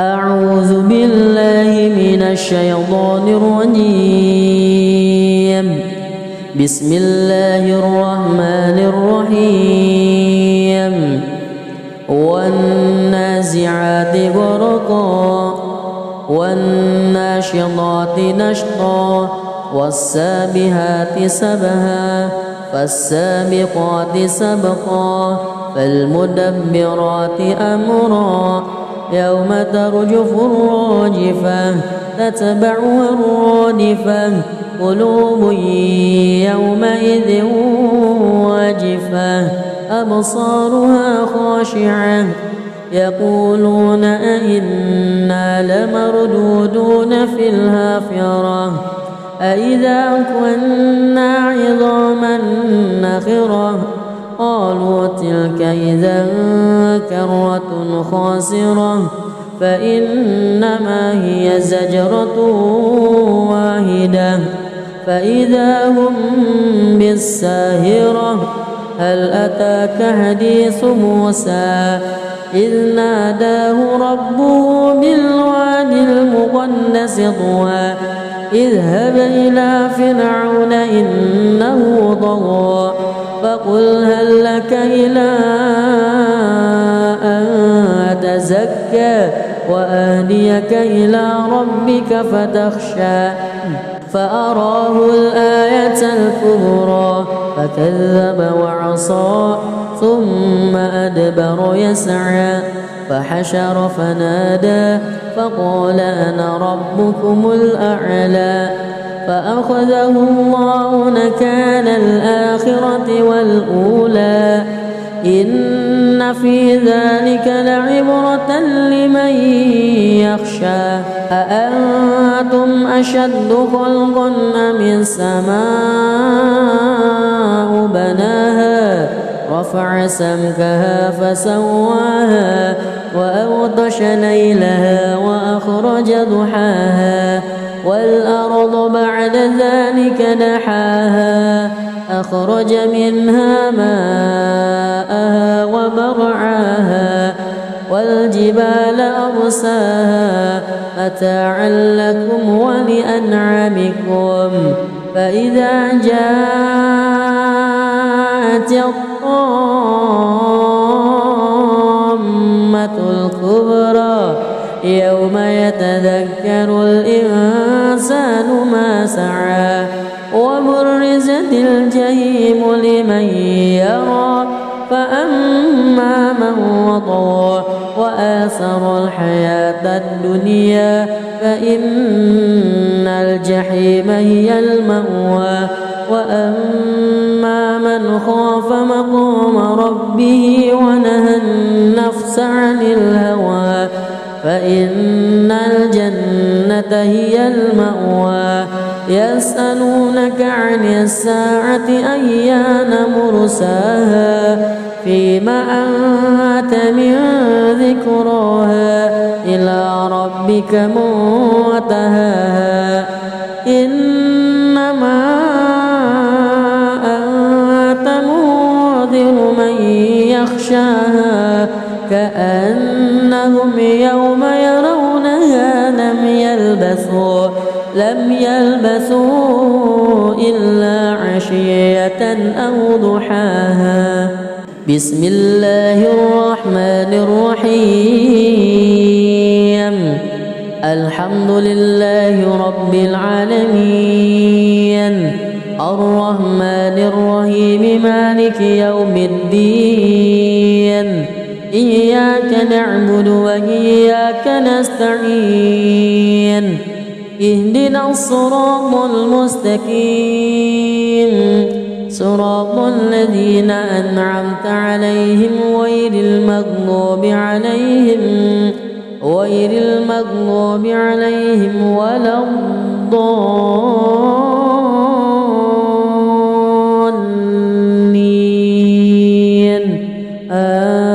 أعوذ بالله من الشيطان الرجيم. بسم الله الرحمن الرحيم. والنازعات غرقا والناشطات نشطا والسابحات سبها فالسابقات سبقا فالمدبرات أمرا يوم ترجف الراجفة تتبعها الرادفة قلوب يومئذ واجفة أبصارها خاشعة يقولون أئنا لمردودون في الحافرة أئذا كنا عظاما نخرة قالوا تلك إذا كرة خاسرة فإنما هي زجرة واحدة فإذا هم بالساهرة هل أتاك حديث موسى إذ ناداه ربه بالواد المقدس طوى اذهب إلى فرعون إنه طغى فقل هل لك إلى أن تزكى وأهديك إلى ربك فتخشى فأراه الآية الكبرى فكذب وعصى ثم أدبر يسعى فحشر فنادى فقال أنا ربكم الأعلى فأخذه الله نكال الآخرة والأولى إن في ذلك لعبرة لمن يخشى أأنتم أشد خلقا أم السماء بناها رفع سمكها فسواها وأغطش ليلها وأخرج ضحاها والأرض بعد ذلك دحاها أخرج منها ماءها ومرعاها والجبال أرساها متاعا لكم ولأنعامكم فإذا جاءت الطامة الكبرى يوم يتذكر الإنسان ما سعى وبرزت الجحيم لمن يرى فأما من وطغى وآثر الحياة الدنيا فإن الجحيم هي المأوى وأما من خاف مقام ربه ونهى النفس عن الهوى فإن الجنة هي المأوى يسألونك عن الساعة أيان مرساها فيما أنت من ذكراها إلى ربك منتهاها إنما أنت منذر من يخشاها كأنهم يوم يرونها لم يلبثوا إلا عشية أو ضحاها بسم الله الرحمن الرحيم الحمد لله رب العالمين الرحمن الرحيم مالك يوم الدين إياك نعبد وإياك نستعين اهدنا الصراط المستقيم صراط الذين أنعمت عليهم غير المغضوب عليهم ولا الضالين آمين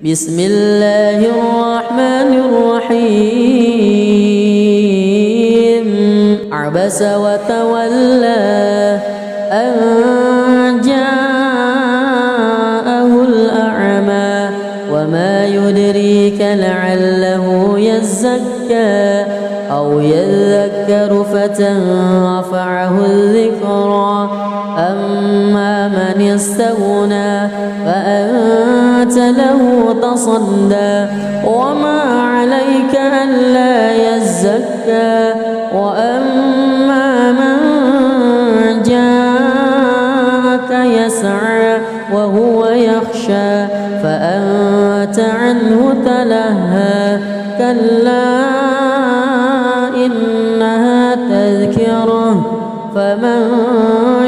بسم الله الرحمن الرحيم عبس وتولى أن جاءه الأعمى يدريك لعله يزكى أو يذكر فتنفعه الذكرى أما من استغنى فأنت له تصدى وما عليك ألا يزكى وأما من جاءك يسعى وهو يخشى فأنت عنه تلهى كلا إنها تذكرة فمن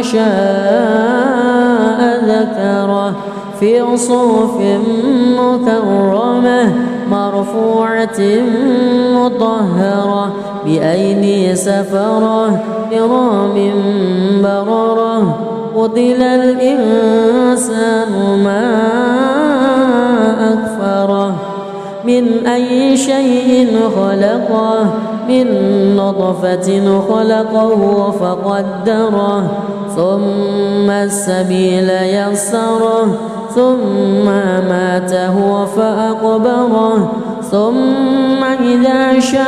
شاء ذكره في صحف مكرمة مرفوعة مطهرة بأيدي سفرة كرام بررة قتل الإنسان ما أكفره من أي شيء خلقه من نطفة خلقه فقدره ثم السبيل يسره ثم ماته فأقبره ثم إذا شاء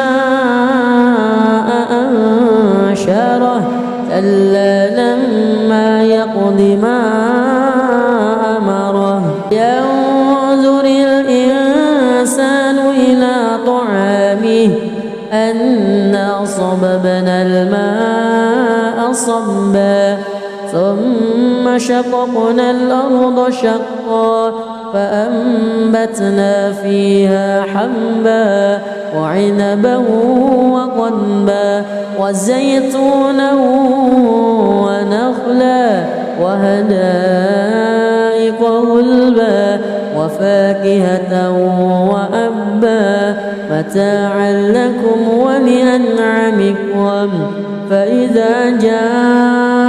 أنشره كلا لما يقض ما أمره ينظر الإنسان إلى طعامه أنا صببنا الماء صبا ثم شققنا الأرض شقا فأنبتنا فيها حبا وعنبا وقضبا وزيتونا ونخلا وحدائق غلبا وفاكهة وأبا متاعا لكم ولأنعامكم فإذا جاءت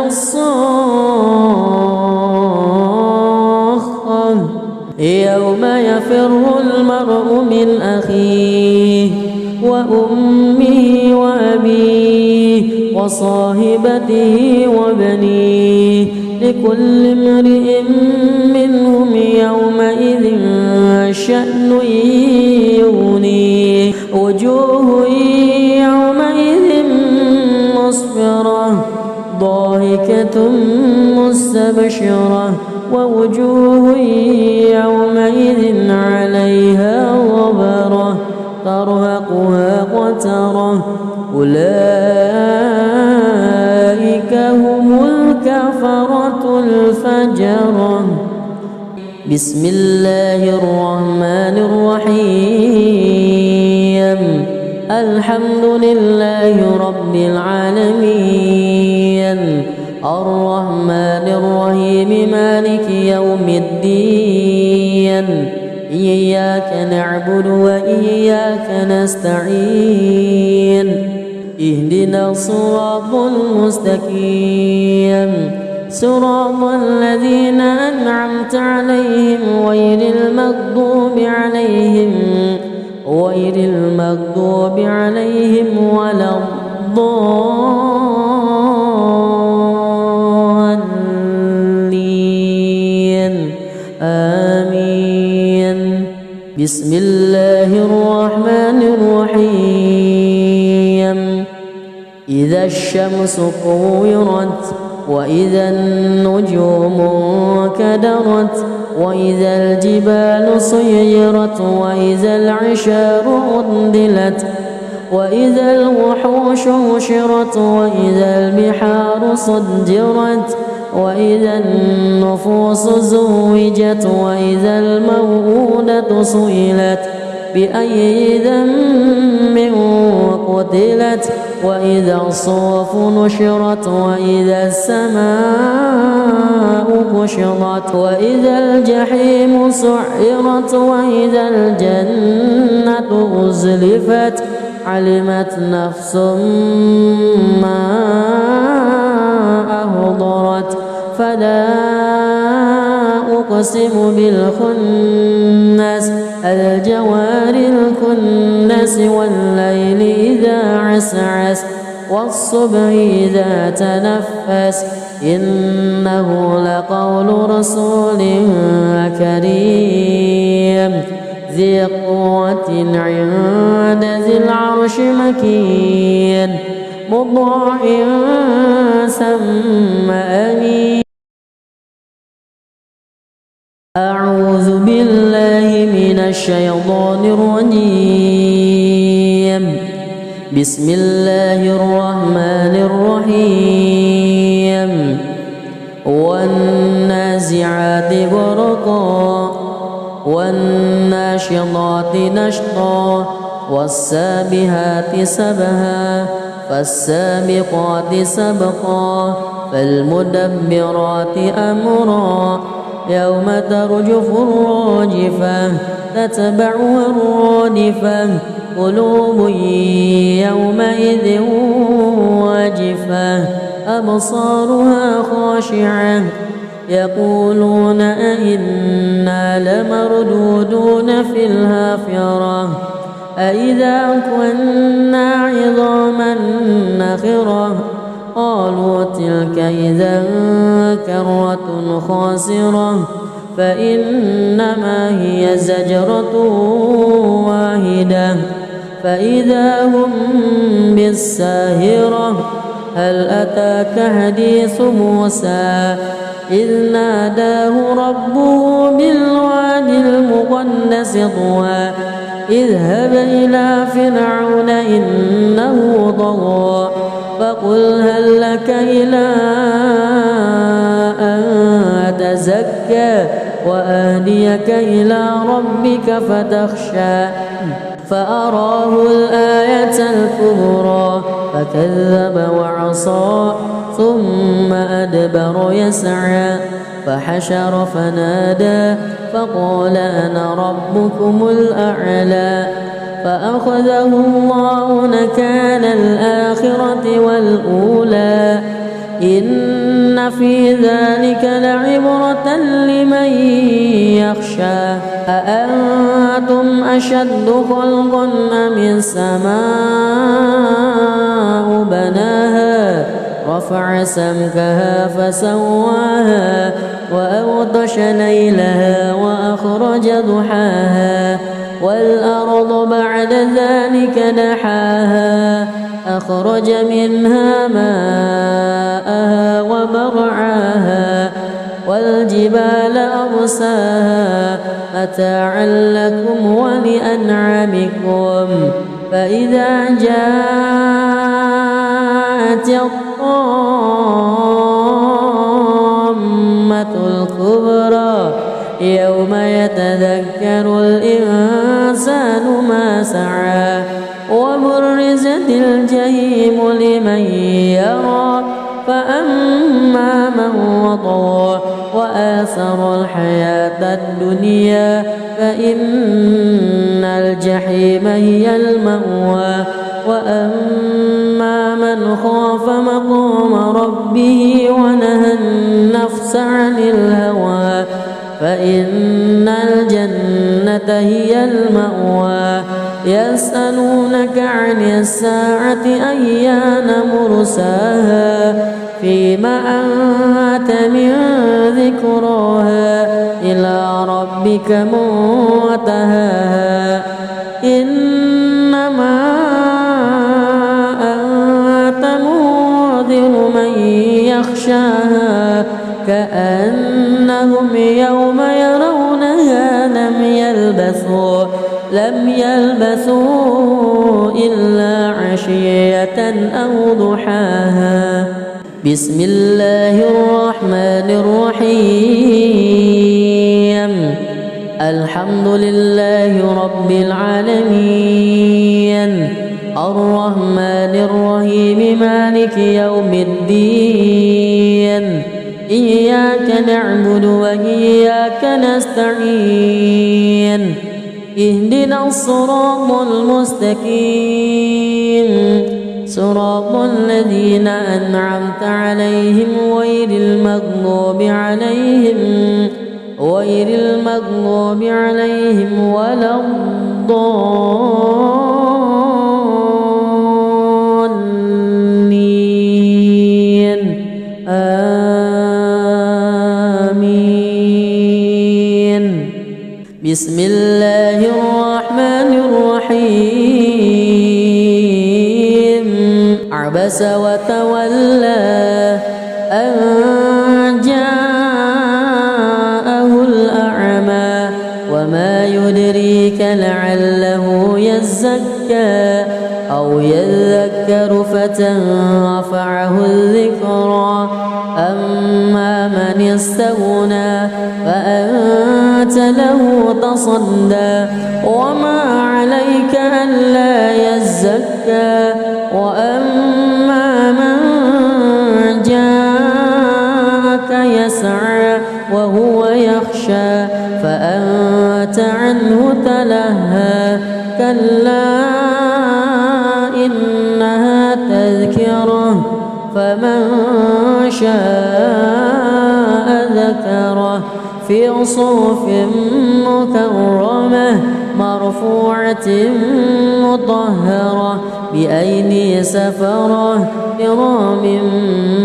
الصاخة يوم يفر المرء من أخيه وأمه وأبيه وصاحبته وبنيه لكل امرئ منهم يومئذ شأن يغنيه وجوه يومئذ مسفرة ضاحكة مستبشرة ووجوه يومئذ عليها غبرة ترهقها قترة أولئك هم الكفرة الفجرة بسم الله الرحمن الرحيم الحمد لله رب العالمين الرحمن الرحيم مالك يوم الدين إياك نعبد وإياك نستعين اهدنا الصراط المستقيم صراط الذين أنعمت عليهم غير المغضوب عليهم ولا الضالين آمين بسم الله الرحمن الرحيم إذا الشمس كورت وإذا النجوم كدرت وإذا الجبال سيرت وإذا العشار عطلت وإذا الوحوش حشرت وإذا البحار سجرت وإذا النفوس زوجت وإذا الموءودة سئلت بأي ذنب قتلت وإذا الصحف نشرت وإذا السماء كشطت وإذا الجحيم سعرت وإذا الجنة أزلفت علمت نفس ما أهضرت فلا أقسم بالخنس الجوار الكنس والليل إذا عسعس والصبح إذا تنفس إنه لقول رسول كريم ذي قوة عند ذي العرش مكين مطاع ثم أمين. أعوذ بالله من الشيطان الرجيم. بسم الله الرحمن الرحيم. والنازعات غرقا والناشطات نشطا والسابحات سبها فالسابقات سبقا فالمدبرات أمرا يوم ترجف الراجفة تتبعها الرادفة قلوب يومئذ واجفة أبصارها خاشعة يقولون أئنا لمردودون في الحافرة أئذا كنا عظاما نخرة قالوا تلك إذا كرة خاسرة فإنما هي زجرة واحدة فإذا هم بالساهرة. هل أتاك حديث موسى إذ ناداه ربه بالوادي المقدس طوى اذهب إلى فرعون إنه طغى فقل هل لك إلى أن تزكى وأهديك إلى ربك فتخشى فأراه الآية الكبرى فكذب وعصى ثم أدبر يسعى فحشر فنادى فقال أنا ربكم الأعلى فأخذه الله نكال الآخرة والأولى إن في ذلك لعبرة لمن يخشى. أأنتم أشد خلقا أم السماء بناها رفع سمكها فسواها وأغطش ليلها وأخرج ضحاها والأرض بعد ذلك دحاها أخرج منها ماءها ومرعاها والجبال أرساها متاعا لكم ولأنعامكم فإذا جاءت الطامة الكبرى يوم يتذكر الإنسان ما سعى وبرزت الجحيم لمن يرى فأما من وطغى وآثر الحياة الدنيا فإن الجحيم هي المأوى وأما من خاف مقام ربه ونهى النفس عن الهوى فإن الجنة هي المأوى. يسألونك عن الساعة أيان مرساها فيما أنت من ذكراها إلى ربك منتهاها إنما أنت منذر من يخشاها كأنهم يوم يرونها لم يلبثوا إلا عشية أو ضحاها. بسم الله الرحمن الرحيم. الحمد لله رب العالمين الرحمن الرحيم مالك يوم الدين إياك نعبد وإياك نستعين اهدنا الصراط المستقيم صراط الذين أنعمت عليهم غير المغضوب عليهم ولا الضالين. بسم الله الرحمن الرحيم عبس وتولى أن جاءه الأعمى وما يدريك لعله يزكى أو يذكر فتنفعه الذكرى أما من استغنى فأنت له تصدى وما عليك ألا يزكى وأما من جاءك يسعى وهو يخشى فأنت عنه تلهى كلا إنها تذكرة فمن شاء ذكره في صحف مكرمة مرفوعة مطهرة بأيدي سفرة كرام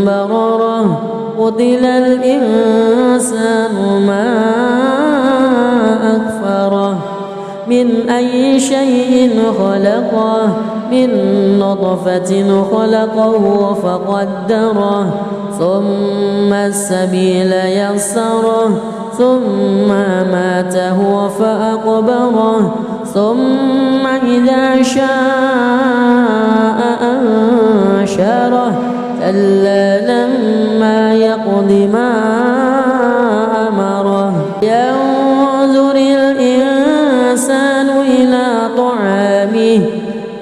بررة قتل الإنسان ما أكفره من أي شيء خلقه من نطفة خلقه فقدره ثم السبيل يسره ثم ماته فأقبره ثم إذا شاء أنشره كلا لما يقض ما أمره ينظر الإنسان إلى طعامه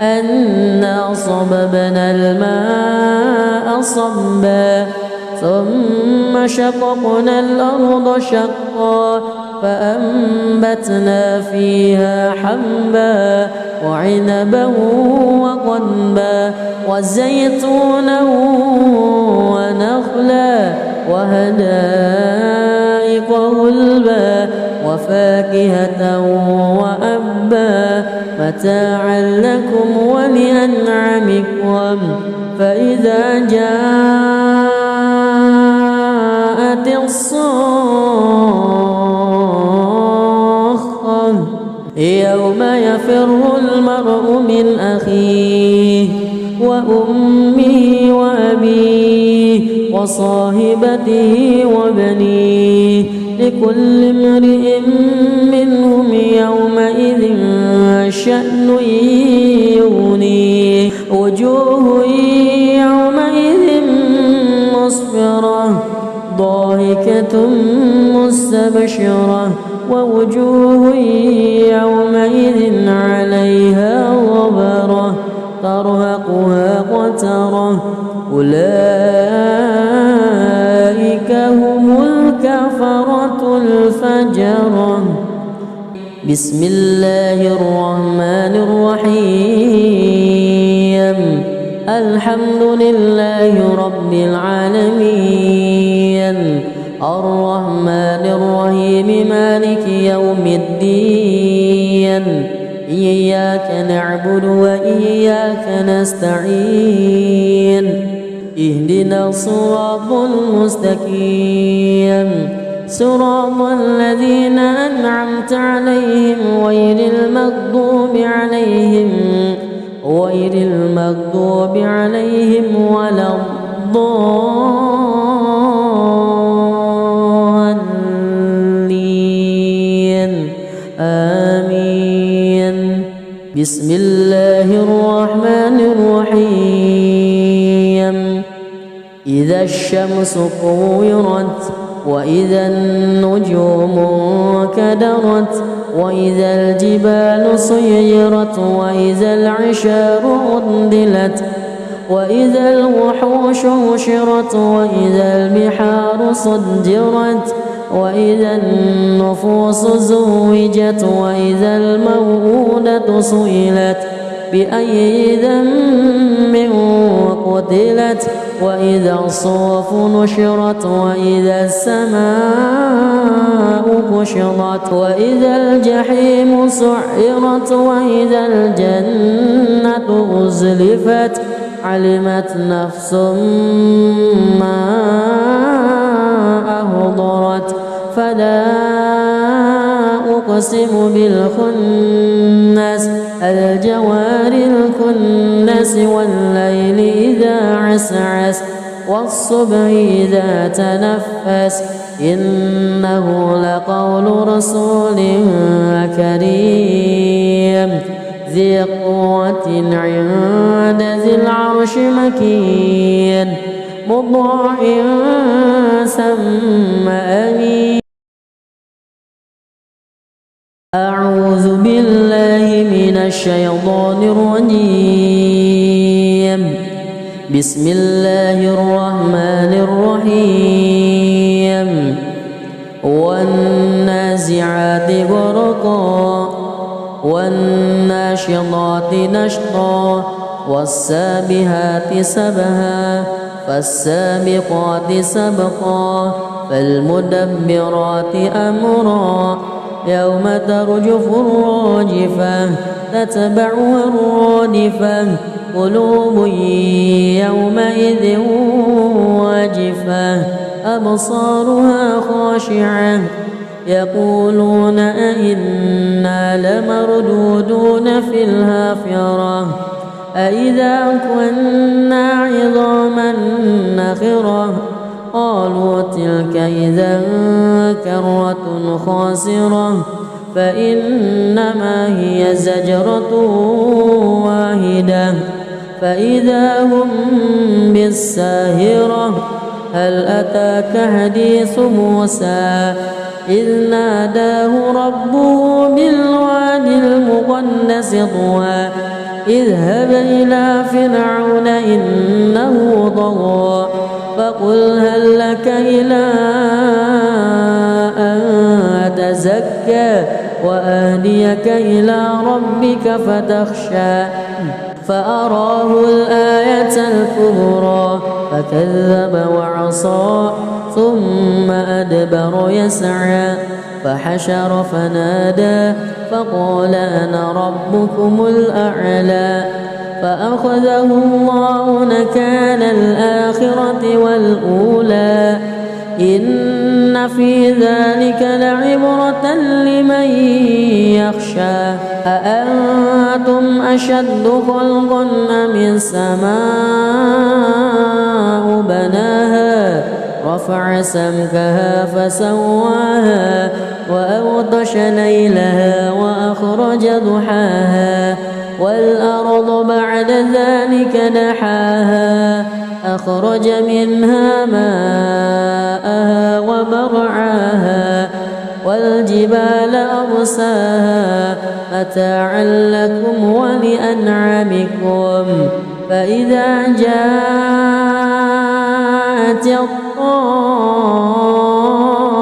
أنا صببنا الماء صبا ثم شققنا الأرض شقا فأنبتنا فيها حبا وعنبا وقضبا وزيتونا ونخلا وحدائق غلبا وفاكهة وأبا متاعا لكم ولأنعامكم فإذا جاءت الصاخة يوم يفر المرء من أخيه وأمه وأبيه وصاحبته وبنيه لكل امرئ منهم يومئذ شأن يغنيه وجوه يومئذ مسفرة ضاحكة مستبشرة ووجوه يومئذ عليها غبرة ترهقها قترة أولئك هم الكفرة الفجرة بسم الله الرحمن الرحيم الحمد لله رب العالمين الرحمن الرحيم مالك يوم الدين إياك نعبد وإياك نستعين اهدنا الصراط المستقيم صراط الذين أنعمت عليهم غير المغضوب عليهم ولا الضالين آمين بسم الله الرحمن الرحيم إذا الشمس كورت وإذا النجوم انكدرت وإذا الجبال سيرت وإذا العشار عطلت وإذا الوحوش حشرت وإذا البحار سجرت وإذا النفوس زوجت وإذا الموءودة سئلت بأي ذنب قتلت وإذا الصحف نشرت وإذا السماء كشطت وإذا الجحيم سعرت وإذا الجنة أزلفت علمت نفس ما أهضرت فلا أقسم بالخنس الجوار الكنس والليل إذا عسعس والصبح إذا تنفس إنه لقول رسول كريم ذي قوة عند ذي العرش مكين مطاع ثم أمين. أعوذ بالله من الشيطان الرجيم. بسم الله الرحمن الرحيم. والنازعات غرقا والناشطات نشطا والسابحات سبها فالسابقات سبقا فالمدبرات أمرا يوم ترجف الراجفة تتبعها الرادفة قلوب يومئذ واجفة أبصارها خاشعة يقولون أئنا لمردودون في الحافرة أئذا كنا عظاما نخرة قالوا تلك إذا كرة خاسرة فإنما هي زجرة واحدة فإذا هم بالساهرة هل أتاك حديث موسى إذ ناداه ربه بالواد المقدس طوى اذهب إلى فرعون إنه طغى فقل هل لك إلى أن تزكى وأهديك إلى ربك فتخشى فأراه الآية الكبرى فكذب وعصى ثم أدبر يسعى فحشر فنادى فقال أنا ربكم الأعلى فأخذه الله نكال الآخرة والأولى إن في ذلك لعبرة لمن يخشى أأنتم أشد خلقا أم السماء بناها رفع سمكها فسواها وأغطش ليلها وأخرج ضحاها والأرض بعد ذلك دحاها أخرج منها ماءها ومرعاها والجبال أرساها متاعا لكم ولأنعامكم فإذا جاءت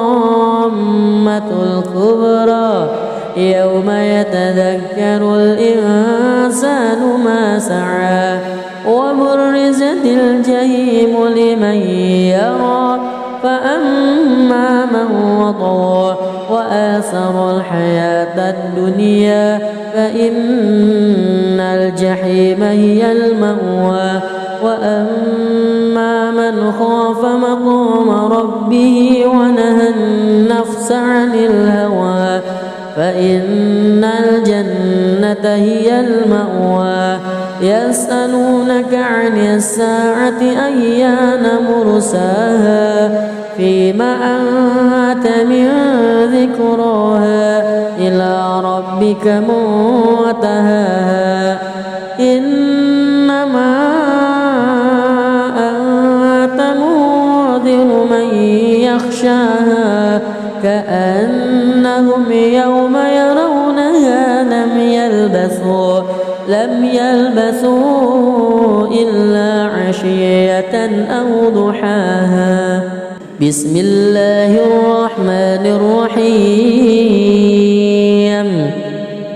الطامة الكبرى يوم يتذكر الإنسان ما سعى وبرزت الجحيم لمن يرى فأما من وطغى وآثر الحياة الدنيا فإن الجحيم هي المأوى وأما من خاف مقام ربه ونهى النفس عن الهوى فإن الجنة هي المأوى يسألونك عن الساعة أيان مرساها فيما أنت من ذكراها إلى ربك منتهاها إنما أنت منذر من يخشاها كأنهم يوم يرونها لم يلبثوا إلا عشية أو ضحاها. بسم الله الرحمن الرحيم.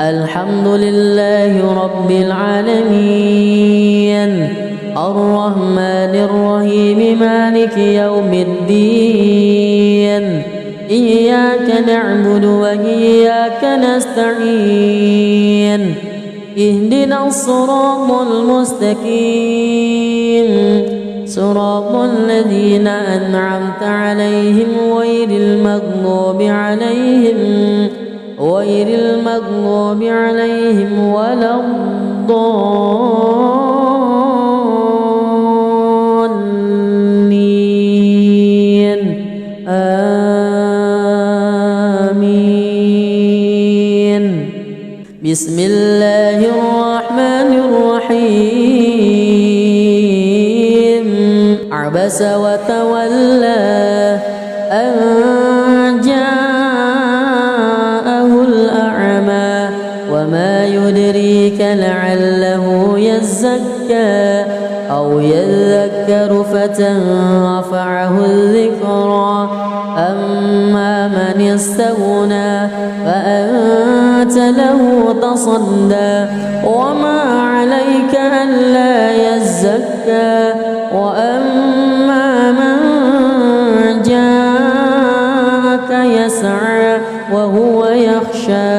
الحمد لله رب العالمين الرحمن الرحيم مالك يوم الدين إياك نعبد وإياك نستعين اهدنا الصراط المستقيم صراط الذين أنعمت عليهم غير المغضوب عليهم غير المغضوب عليهم ولا الضالين آمين. بسم الله الرحمن الرحيم. عبس وتولى أن جاءه الأعمى وما يدريك لعله يزكى أو يذكر فتنفعه الذكرى. أما من استغنى فأنت له تصدى وما عليك ألا يزكى. وأما من جاءك يسعى وهو يخشى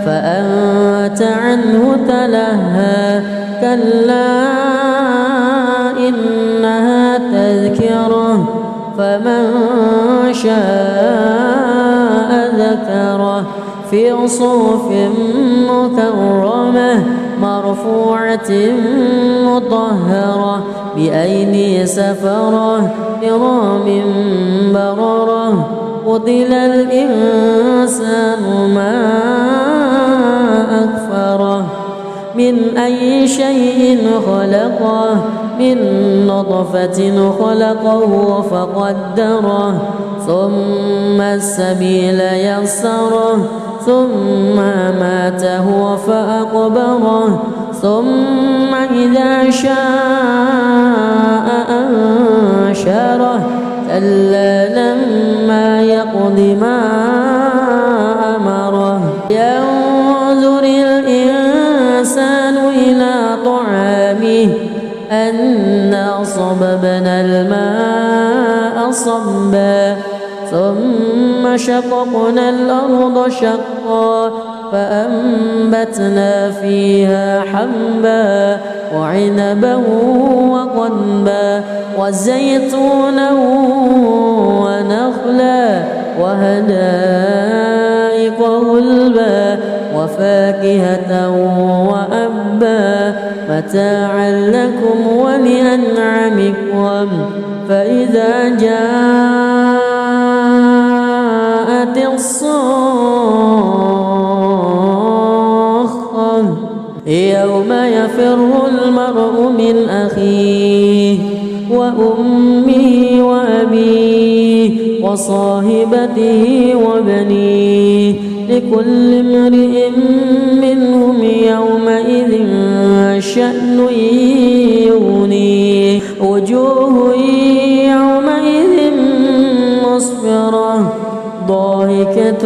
فأنت عنه تلهى. كلا إنها تذكرة فمن شاء ذكره في صحف مكرمة مرفوعة مطهرة بأيدي سفرة كرام بررة. قتل الإنسان ما أكفره من أي شيء خلقه من نطفة خلقه فقدره ثم السبيل يسره ثم ماته فأقبره ثم إذا شاء أنشره. كلا لما يقض ما أمره. ينظر الإنسان إلى طعامه أنا صببنا الماء صبا ثم شققنا الأرض شقا فأنبتنا فيها حبا وعنبا وقضبا وزيتونا ونخلا وحدائق غلبا وفاكهة وأبا متاعا لكم ولأنعامكم. فإذا جاءت الصاخة يوم يفر المرء من أخيه وأمه وأبيه وصاحبته وبنيه لكل امرئ منهم يومئذ شأن يغنيه. وجوه يومئذ مسفرة ضاحكة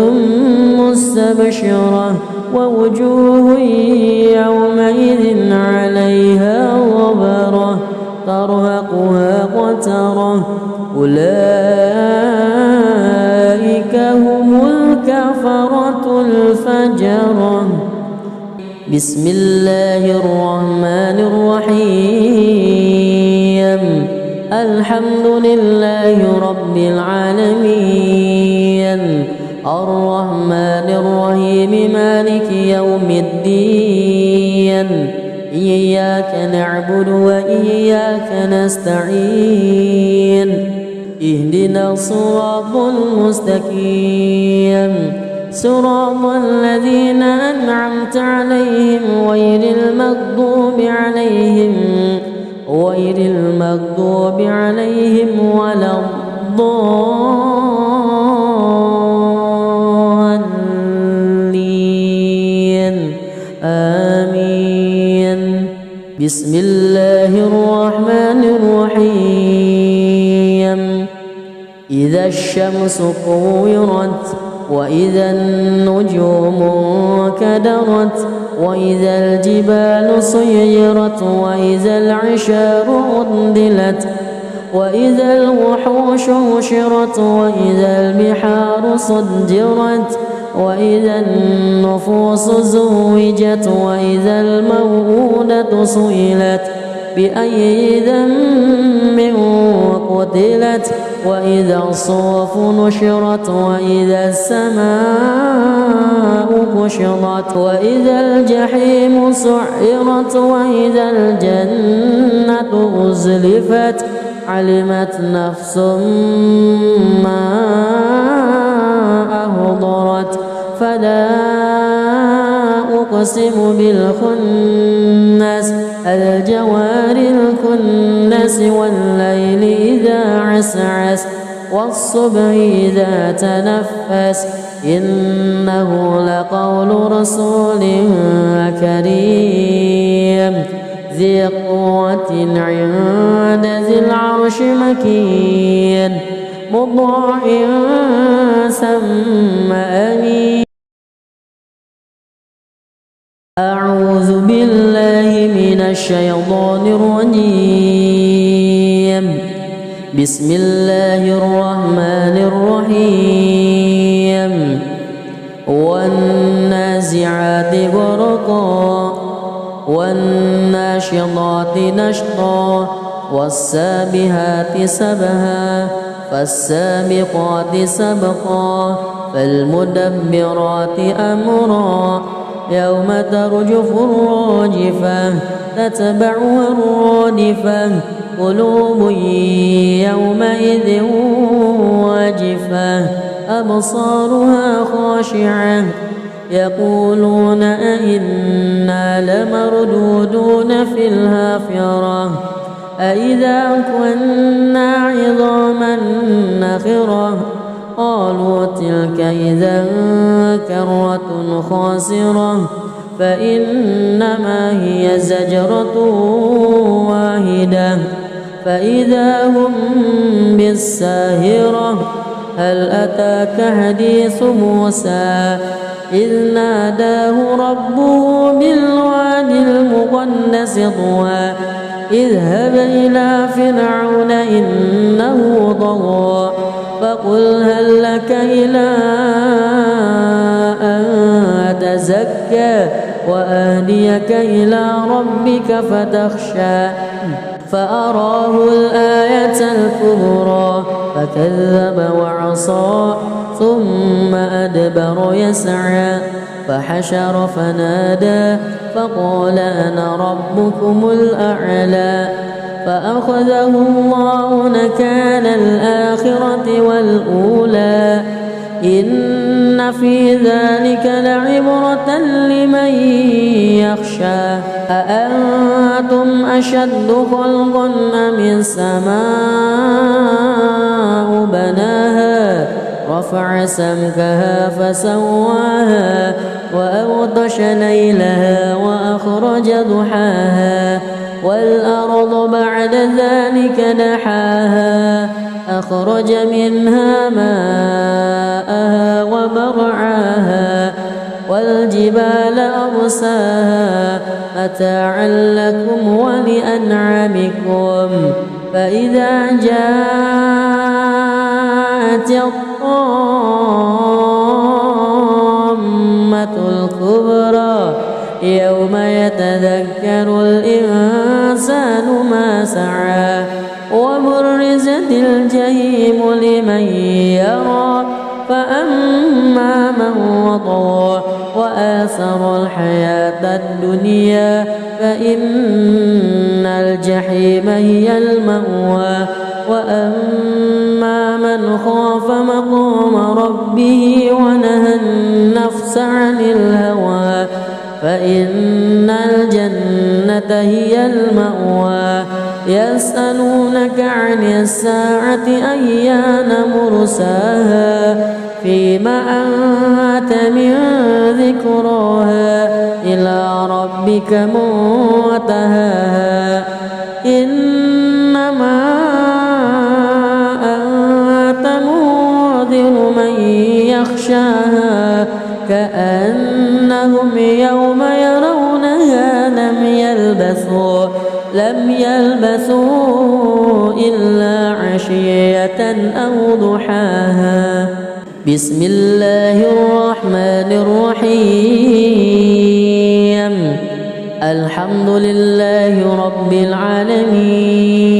مستبشرة ووجوه يومئذ عليها غبرة ترهقها قترة. أولئك هم الكفرة الفجرة. بسم الله الرحمن الرحيم. الحمد لله رب العالمين الرحمن الرحيم مالك يوم الدين. إياك نعبد وإياك نستعين. اهدنا الصراط المستقيم صراط الذين أنعمت عليهم غير المغضوب عليهم ولا الضالين آمين. بسم الله الرحمن الرحيم. إذا الشمس كورت وإذا النجوم كدرت وإذا الجبال سيرت وإذا العشار عطلت وإذا الوحوش حشرت وإذا البحار سجرت وإذا النفوس زوجت وإذا الموءودة سئلت بأي ذنب قتلت وإذا الصحف نشرت وإذا السماء كشطت وإذا الجحيم سعرت وإذا الجنة أزلفت علمت نفس ما أهضرت فلا أقسم بالخنس الجوار الكنس والليل إذا عسعس والصبح إذا تنفس إنه لقول رسول كريم ذي قوة عند ذي العرش مكين مطاع ثم أمين. أعوذ بالله من الشيطان الرجيم. بسم الله الرحمن الرحيم. والنازعات غرقا والناشطات نشطا والسابحات سبها فالسابقات سبقا فالمدبرات أمرا يوم ترجف الراجفة تتبعها الرادفة قلوب يومئذ واجفة أبصارها خاشعة يقولون أئنا لمردودون في الحافرة أئذا كنا عظاما نخرة قالوا تلك إذا كرة خاسرة فإنما هي زجرة واحدة فإذا هم بالساهرة هل أتاك حديث موسى إذ ناداه ربه بالوادي المقدس طوى اذهب إلى فرعون إنه طغى فقل هل لك إلى أن تزكى وأهديك إلى ربك فتخشى فأراه الآية الكبرى فكذب وعصى ثم أدبر يسعى فحشر فنادى فقال أنا ربكم الأعلى فأخذه الله نكال الآخرة والأولى إن في ذلك لعبرة لمن يخشى أأنتم أشد خلقا أم السماء بناها رفع سمكها فسواها وأغطش ليلها وأخرج ضحاها والأرض بعد ذلك دحاها أخرج منها ماءها ومرعاها والجبال أرساها متاعا لكم ولأنعامكم فإذا جاءت الطامة الكبرى يوم يتذكر الإنسان ما سعى وبرزت الجحيم لمن يرى فأما من وطغى وآثر الحياة الدنيا فإن الجحيم هي المأوى وأما من خاف مقام ربه ونهى النفس عن الهوى فإن الجنة هي المأوى يسألونك عن الساعة أيان مرساها فيما أنت من ذكراها إلى ربك منتهاها إنما أنت منذر من يخشاها كأنهم يوم يرونها لم يلبثوا إلا عشية أو ضحاها. بسم الله الرحمن الرحيم. الحمد لله رب العالمين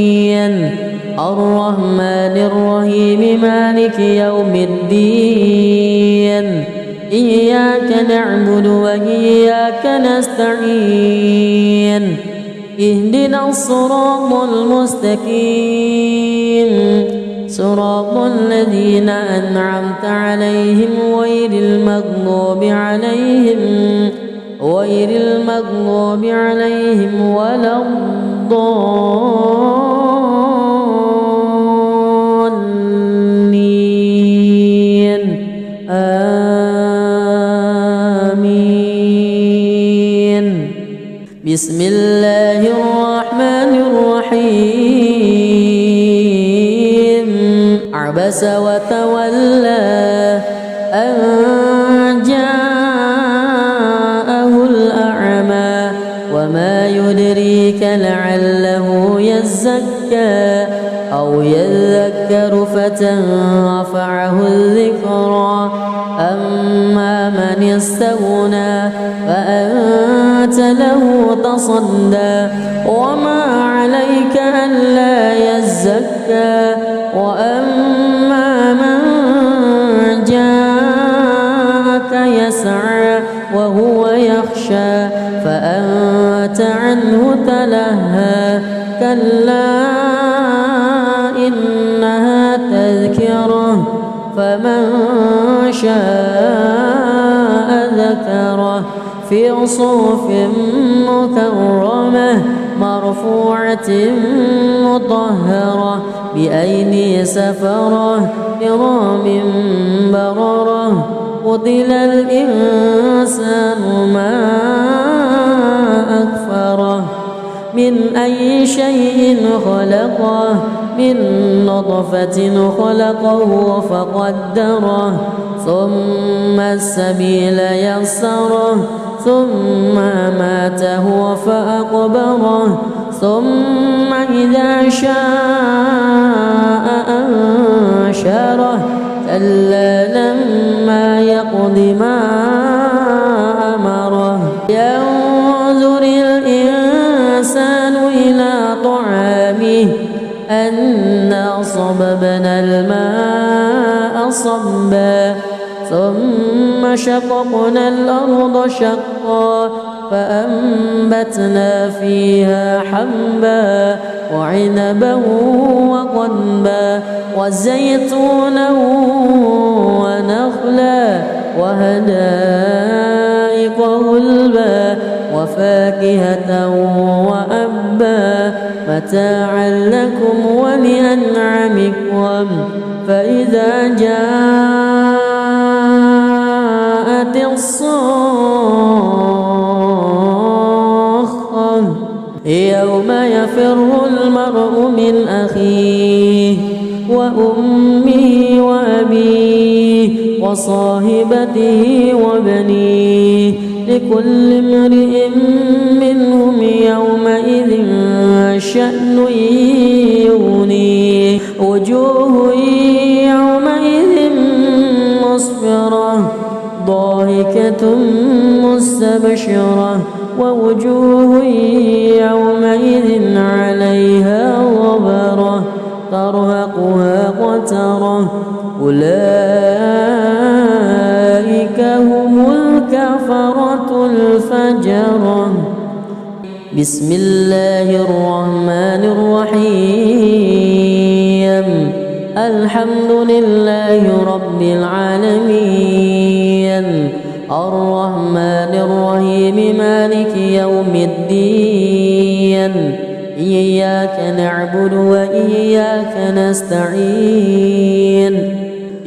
الرحمن الرحيم الرحيم مالك يوم الدين إياك نعبد وإياك نستعين اهدنا الصراط المستقيم صراط الذين أنعمت عليهم غير المغضوب عليهم ولا الضالين آمين. بسم الله الرحمن الرحيم عبس وتولى أن جاءه الأعمى وما يدريك لعله يزكى أو يذكر فتنفعه الذكرى أما من استغنى فأنت له تصدى وما عليك ألا يزكى وأما من جاءك يسعى وهو يخشى فأنت عنه تلهى كلا إنها تذكرة فمن شاء ذكره في صحف مكرمة مرفوعة مطهرة بأيدي سفرة كرام بررة قتل الإنسان ما أكفره من أي شيء خلقه من نطفة خلقه فقدره ثم السبيل يسره ثم أماته فأقبره ثم إذا شاء أنشره كلا لما يقض ما أمره ينظر الإنسان إلى طعامه أنا صببنا الماء صبا ثم شققنا الأرض شقا فأنبتنا فيها حبا وعنبا وقضبا وزيتونا ونخلا وحدائق غلبا وفاكهة وأبا متاعا لكم ولأنعامكم فإذا جاءت الصاخة يوم يفر المرء من أخيه وأمه وأبيه وصاحبته وبنيه لكل امرئ منهم يومئذ شأن يغنيه وجوه يومئذ مسفرة ضاحكة مستبشرة ووجوه يومئذ عليها غبرة ترهقها قترة أولئك هم الكفرة الفجرة. بسم الله الرحمن الرحيم الحمد لله رب العالمين الرحمن الرحيم مالك يوم الدين إياك نعبد وإياك نستعين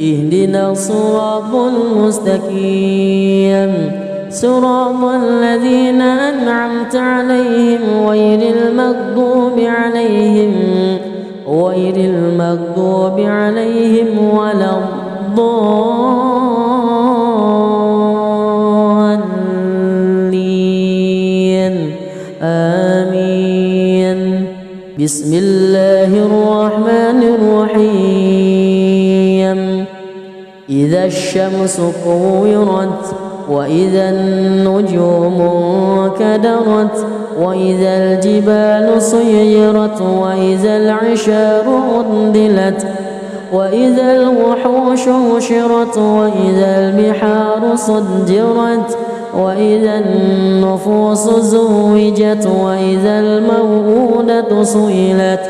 اهدنا الصراط المستقيم صراط الذين أنعمت عليهم غير المغضوب عليهم ولا الضالين آمين. بسم الله الرحمن الرحيم إذا الشمس كورت وإذا النجوم انكدرت وإذا الجبال سيرت وإذا العشار عطلت وإذا الوحوش حشرت وإذا البحار سجرت وإذا النفوس زوجت وإذا الموءودة سئلت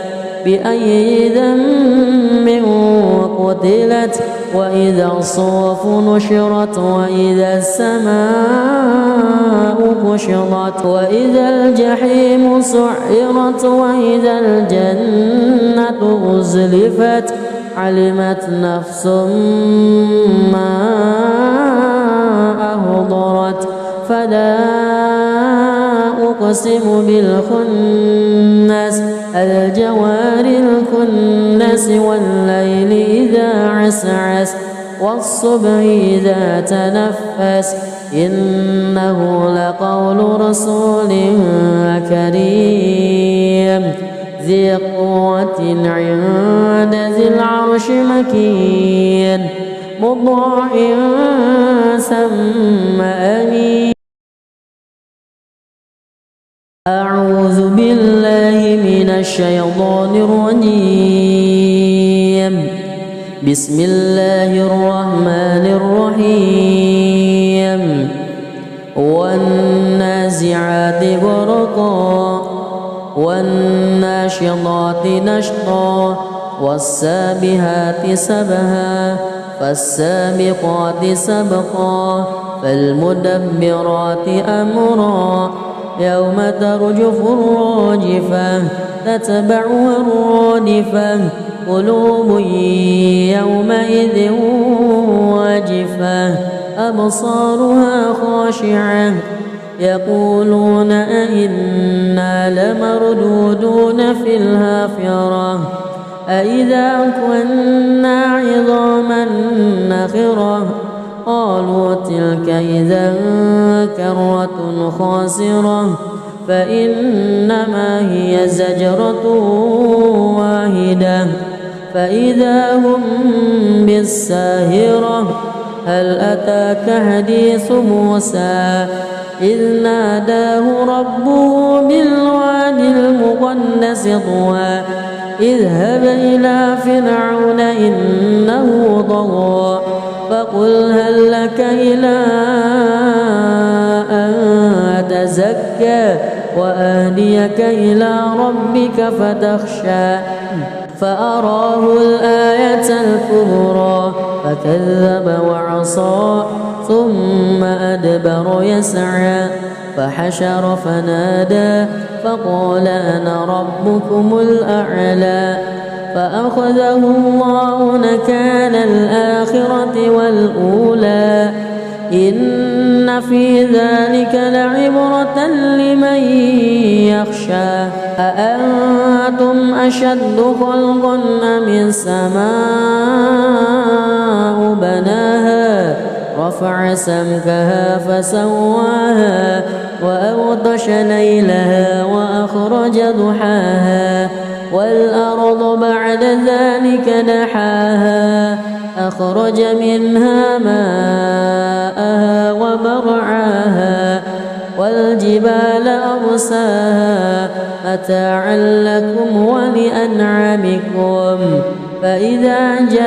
بأي ذنب قتلت وإذا الصحف نشرت وإذا السماء كشطت وإذا الجحيم سعرت وإذا الجنة أزلفت علمت نفس ما أهضرت فلا أقسم بالخنس الجوار الكنس والليل إذا عسعس والصبح إذا تنفس إنه لقول رسول كريم ذي قوة عند ذي العرش مكين مطاع ثم أمين. أعوذ بالله من الشيطان الرجيم. بسم الله الرحمن الرحيم. والنازعات غرقا والناشطات نشطا والسابحات سبها فالسابقات سبقا فالمدبرات أمرا يوم ترجف الراجفة تتبعها الرادفة قلوب يومئذ واجفة أبصارها خاشعة يقولون أئنا لمردودون في الحافرة أئذا كنا عظاما نخرة قالوا تلك إذا كرة خاسرة فإنما هي زجرة واحدة فإذا هم بالساهرة هل أتاك حديث موسى إذ ناداه ربه بالواد المقدس طوى اذهب إلى فرعون إنه طغى فقل هل لك إلى أن تزكى وأهديك إلى ربك فتخشى فأراه الآية الكبرى فكذب وعصى ثم أدبر يسعى فحشر فنادى فقال أنا ربكم الأعلى فأخذه الله نكال الآخرة والأولى إن في ذلك لعبرة لمن يخشى أأنتم أشد خلقا أم السماء بناها رفع سمكها فسواها وأغطش ليلها وأخرج ضحاها والأرض بعد ذلك دحاها أخرج منها ماءها ومرعاها والجبال أرساها متاعا لكم ولأنعامكم فإذا جاءت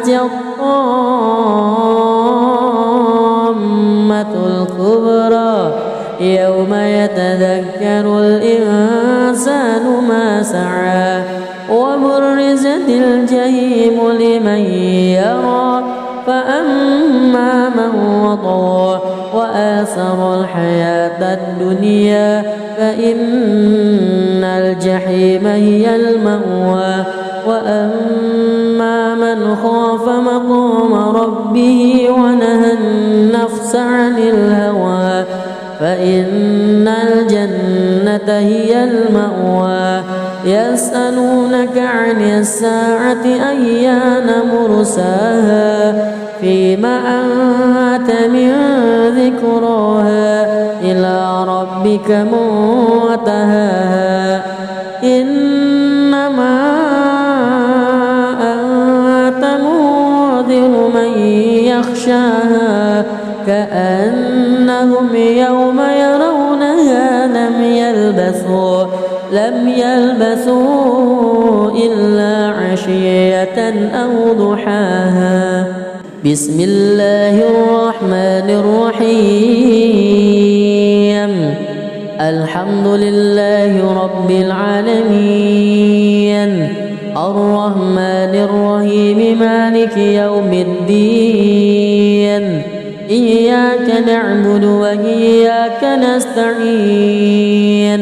الطامة الكبرى يوم يتذكر الإنسان ما سعى وبرزت الجحيم لمن يرى فأما من وطغى وآثر الحياة الدنيا فإن الجحيم هي المأوى وأما من خاف مقام ربه ونهى النفس عن الهوى فإن الجنة هي المأوى يسألونك عن الساعة أيان مرساها فيما أنت من ذكراها إلى ربك منتهاها إنما أنت منذر من يخشاها كأنهم يوم يرونها لم لم يلبثوا إلا عشية أو ضحاها. بسم الله الرحمن الرحيم. الحمد لله رب العالمين، الرحمن الرحيم، مالك يوم الدين. إياك نعبد وإياك نستعين.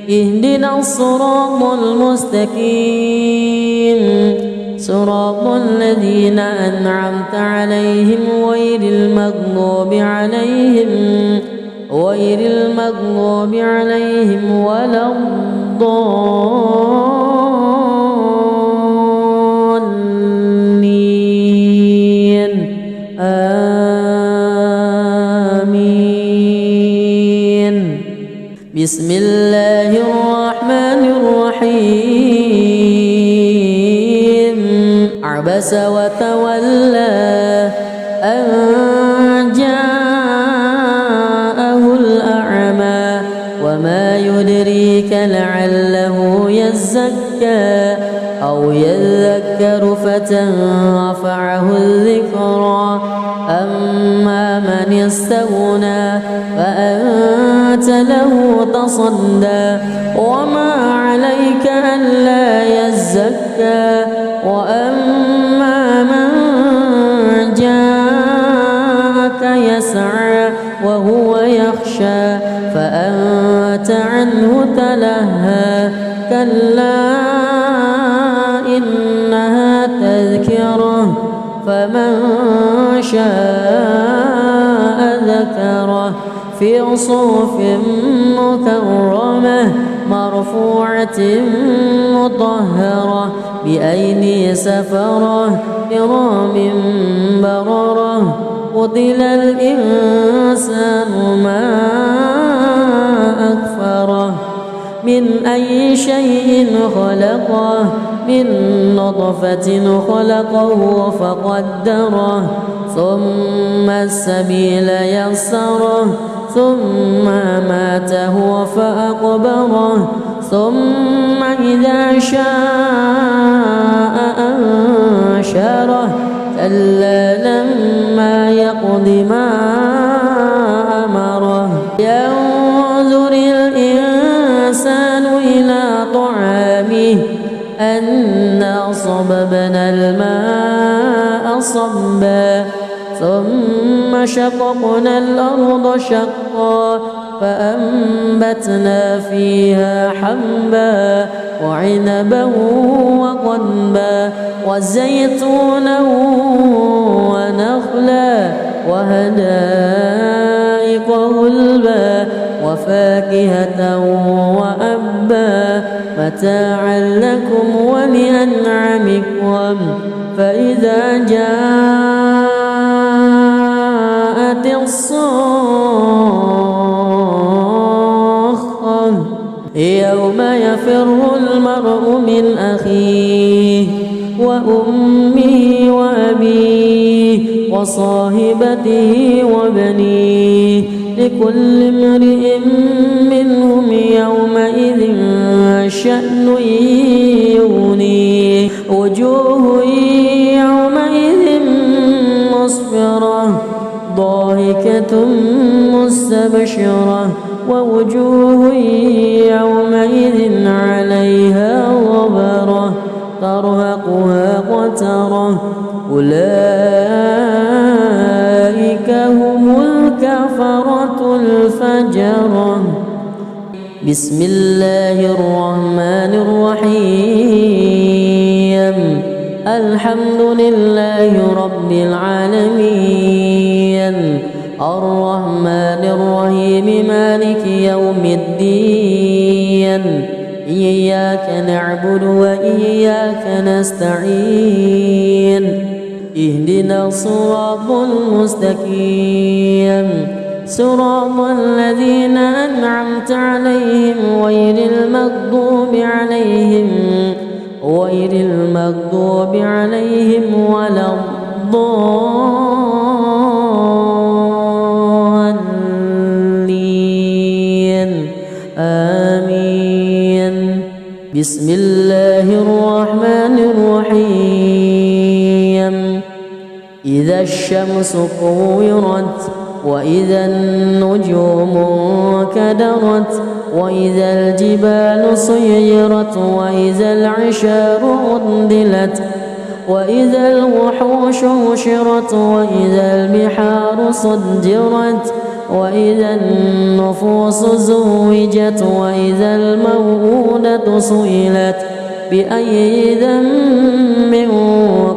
اهدنا الصراط المستقيم، صراط الذين أنعمت عليهم غير المغضوب عليهم ولا الضالين. آمين. بسم الله الرحمن الرحيم. عبس وتولى أن جاءه الأعمى وما يدريك لعله يزكى أو يذكر فتنفعه الذكرى. أما من استغنى فأنت له تصدى وما عليك ألا يزكى. وأما من جاءك يسعى وهو يخشى فأنت عنه تلهى. كلا إنها تذكرة فمن شاء ذكره في صحف مكرمة مرفوعة مطهرة بأيدي سفرة كرام بررة. قتل الإنسان ما أكفره. من أي شيء خلقه؟ من نطفة خلقه فقدره ثم السبيل يسره ثم ماته فأقبره ثم إذا شاء أنشره. كلا لما يقض ما أمره. ينظر الإنسان إلى طعامه أنا صببنا الماء صبا ثم شققنا الأرض شقا فأنبتنا فيها حبا وعنبا وقضبا وزيتونا ونخلا وحدائق غلبا وفاكهة وأبا متاعا لكم ولأنعامكم. فإذا جاءت الصاخة يوم يفر المرء من أخيه وأمه وأبيه وصاحبته وبنيه لكل امرئ منهم يومئذ شأن يغنيه. وجوه يومئذ مسفرة ضاحكة مستبشرة ووجوه يومئذ عليها غبرة ترهقها قترة. أولئك هم الكفرة الفجرة. بسم الله الرحمن الرحيم. الحمد لله رب العالمين، الرحمن الرحيم، مالك يوم الدين. إياك نعبد وإياك نستعين. اهدنا الصراط المستقيم، صراط الذين أنعمت عليهم غير المغضوب عليهم ولا الضالين. آمين. بسم الله الرحمن الرحيم إذا الشمس كورت وإذا النجوم انكدرت وإذا الجبال سيرت وإذا العشار عطلت وإذا الوحوش حشرت وإذا البحار سجرت وإذا النفوس زوجت وإذا الموءودة سئلت بأي ذنب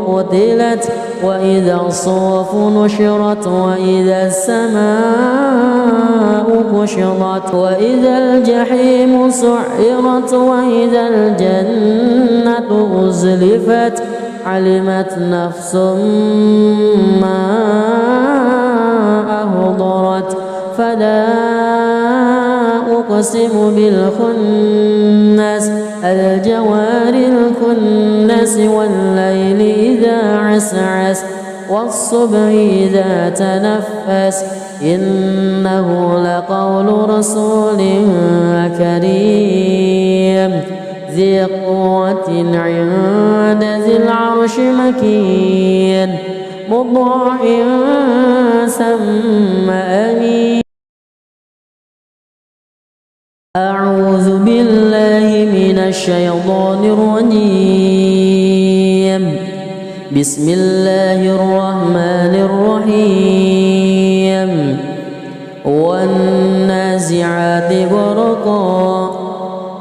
قتلت وإذا الصحف نشرت وإذا السماء كشطت وإذا الجحيم سعرت وإذا الجنة أزلفت علمت نفس ما أهضرت فلا أقسم بالخنس الجوار الكنس والليل إذا عسعس والصبح إذا تنفس إنه لقول رسول كريم ذي قوة عند ذي العرش مكين مطاع ثم أمين. أعوذ بالله من الشيطان الرجيم بسم الله الرحمن الرحيم والنازعات غرقا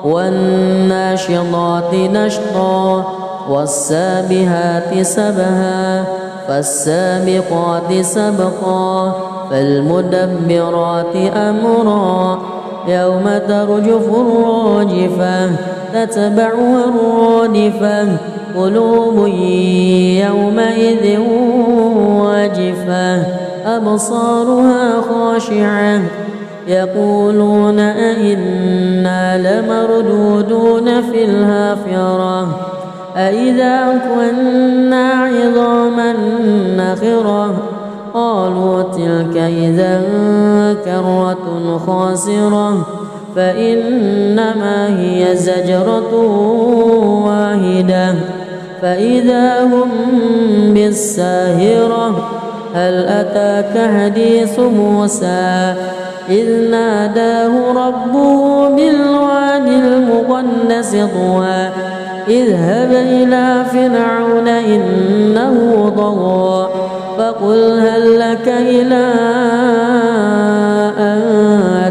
والناشطات نشطا والسابحات سبها فالسابقات سبقا فالمدبرات أمرا يوم ترجف الراجفة تتبعها الرادفة قلوب يومئذ واجفة أبصارها خاشعة يقولون أئنا لمردودون في الحافرة أئذا كنا عظاما نخرة قالوا تلك إذا كرة خاسرة فإنما هي زجرة واحدة فإذا هم بالساهرة هل أتاك حديث موسى إذ ناداه ربه بالوادي المقدس طوى اذهب إلى فرعون إنه طغى فقل هل لك إلى أن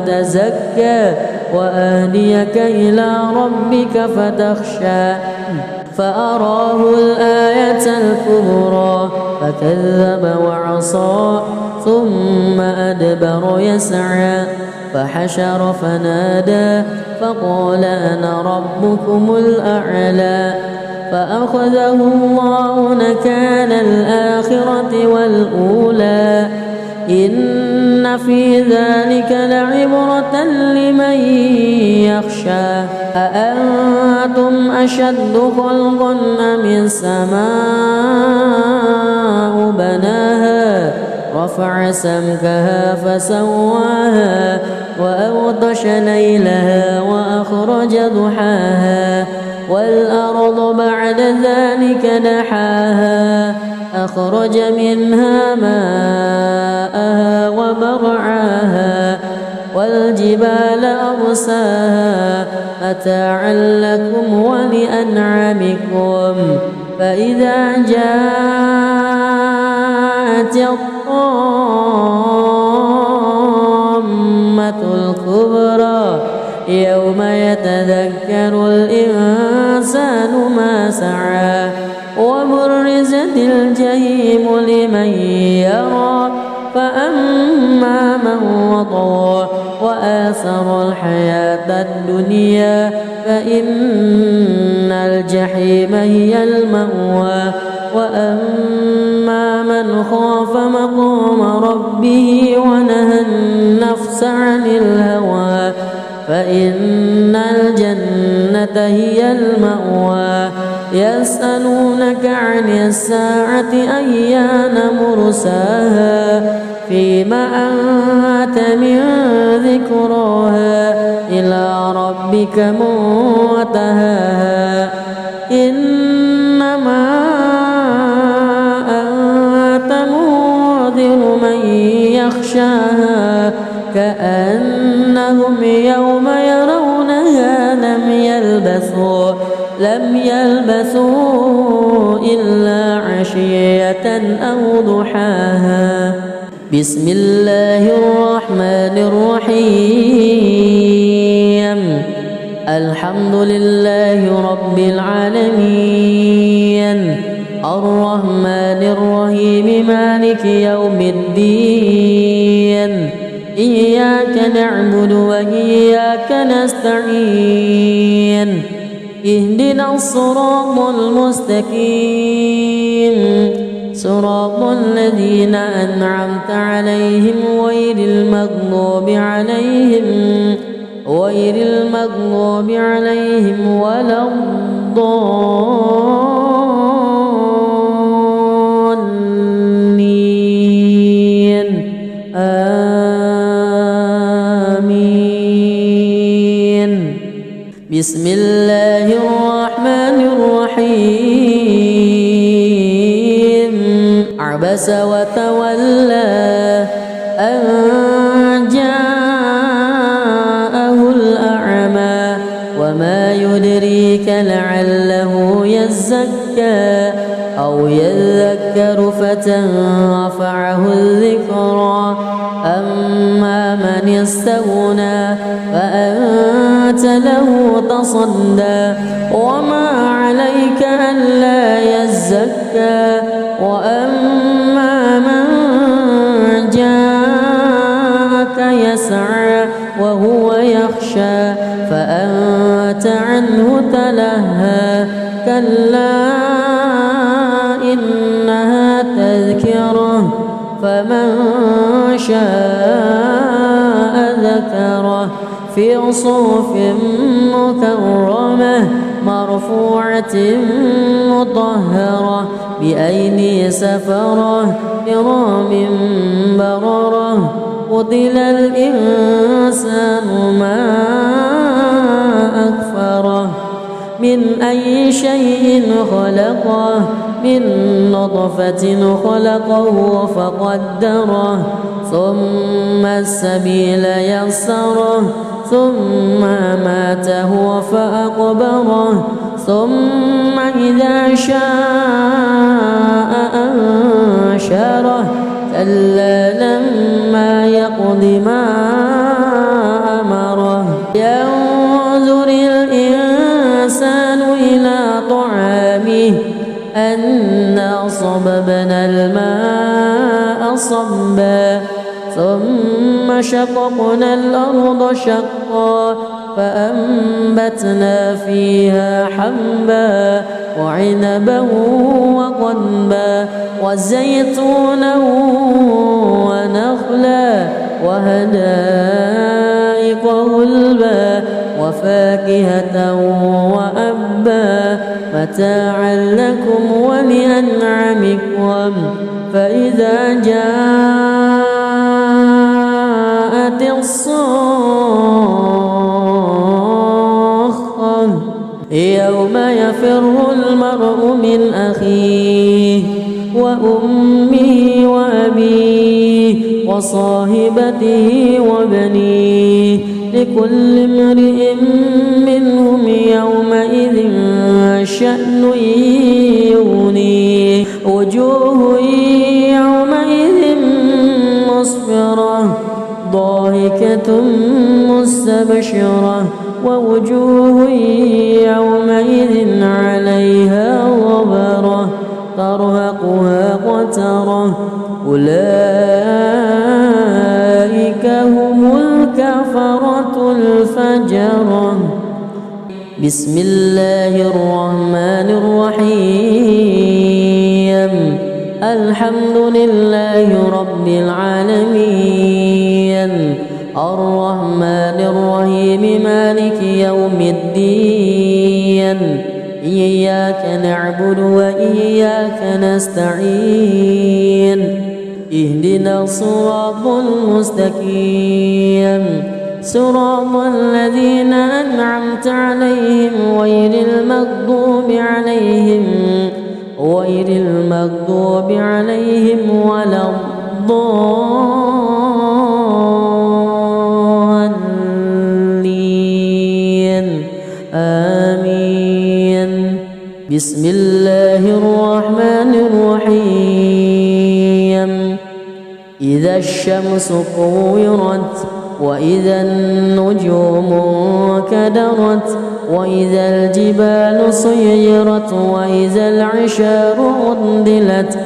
تزكى وأهديك إلى ربك فتخشى فأراه الآية الكبرى فكذب وعصى ثم أدبر يسعى فحشر فنادى فقال أنا ربكم الأعلى فأخذه الله نكال الآخرة والأولى إن في ذلك لعبرة لمن يخشى أأنتم أشد خلقا أم السماء بناها رفع سمكها فسواها وأغطش ليلها وأخرج ضحاها والأرض بعد ذلك دحاها أخرج منها ماءها ومرعاها والجبال أرساها متاعا لكم ولأنعامكم فإذا جاءت الطامة الكبرى يوم يتذكر الإنسان ما سعى وبرزت الجحيم لمن يرى فأما من وطغى وآثر الحياة الدنيا فإن الجحيم هي المأوى وأما من خاف مقام ربه ونهى النفس عن الهوى فإن الجنة هي المأوى يسألونك عن الساعة أيان مرساها فيم أنت من ذكراها إلى ربك منتهاها إنما أنت منذر من يخشاها كأنهم يوم يرونها لم يلبثوا إلا عشية أو ضحاها. بسم الله الرحمن الرحيم الحمد لله رب العالمين الرحمن الرحيم مالك يوم الدين إياك نعبد وإياك نستعين اهدنا الصراط المستقيم صراط الذين أنعمت عليهم غير المغضوب عليهم ولا الضالين آمين. بسم الله الرحمن الرحيم عبس وتولى أن جاءه الأعمى وما يدريك لعله يزكى أو يذكر فتنفعه الذكرى أما من استغنى فأنت له تصدى وما عليك ألا يزكى وأما من جاءك يسعى وهو يخشى فأنت عنه تلهى كلا إنها تذكرة فمن شاء ذكره في صحف مكرمة مرفوعة مطهرة بأيدي سفرة كرام بررة قتل الإنسان ما أكفره من أي شيء خلقه من نطفة خلقه فقدره ثم السبيل يسره ثم أماته فأقبره ثم إذا شاء أنشره كلا لما يقض ما أمره ينظر الإنسان إلى طعامه أنا صببنا الماء صبا ثم شققنا الأرض شقا فأنبتنا فيها حبا وعنبا وقضبا وزيتونا ونخلا وحدائق غلبا وفاكهة وأبا متاعا لكم ولأنعامكم فإذا جاءت الصاخة يوم يفر المرء من أخيه وأمه وأبيه وصاحبته وبنيه لكل امرئ منهم يومئذ شأن يغنيه وجوه يومئذ مسفرة ضاحكة مستبشرة ووجوه يومئذ عليها غبرة ترهقها قترة أولئك هم الكفرة الفجرة. بسم الله الرحمن الرحيم الحمد لله رب العالمين الرحمن الرحيم مالك يوم الدين إياك نعبد وإياك نستعين اهدنا الصراط المستقيم صراط الذين أنعمت عليهم غير المغضوب عليهم ولا الضالين آمين. بسم الله الرحمن الرحيم. إذا الشمس كورت وإذا النجوم انكدرت وإذا الجبال سيرت وإذا العشار عطلت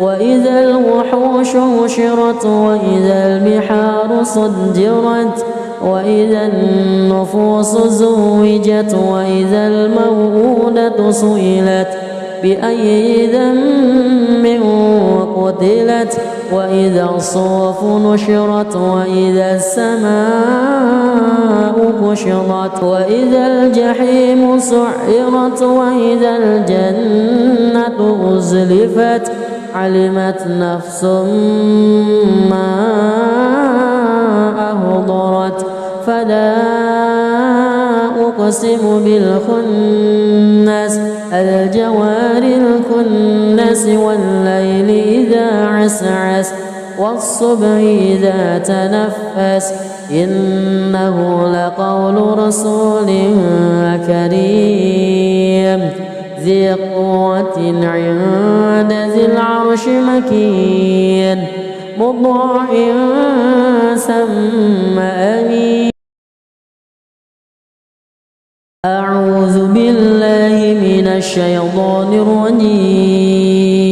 وإذا الوحوش حشرت وإذا البحار سجرت وإذا النفوس زوجت وإذا الموءودة سئلت بأي ذنب قتلت وإذا الصحف نشرت وإذا السماء كشطت وإذا الجحيم سعرت وإذا الجنة أزلفت علمت نفس ما أحضرت فلا أقسم بالخنس الجوار الكنس والليل إذا عسعس والصبح إذا تنفس إنه لقول رسول كريم ذي قوة عند ذي العرش مكين مطاع ثم أمين. أعوذ بالله من الشيطان الرجيم.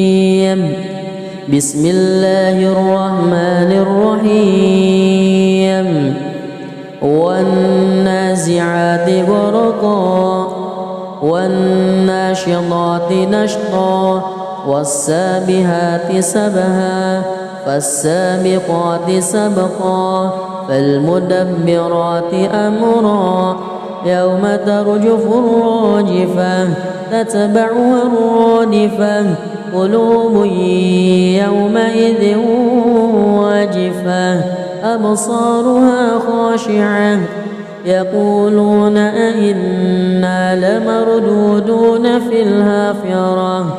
بسم الله الرحمن الرحيم. والنازعات غرقا والناشطات نشطا والسابحات سبها فالسابقات سبقا فالمدبرات أمرا يوم ترجف الراجفة تتبعها الرادفة قلوب يومئذ واجفة أبصارها خاشعة يقولون أئنا لمردودون في الحافرة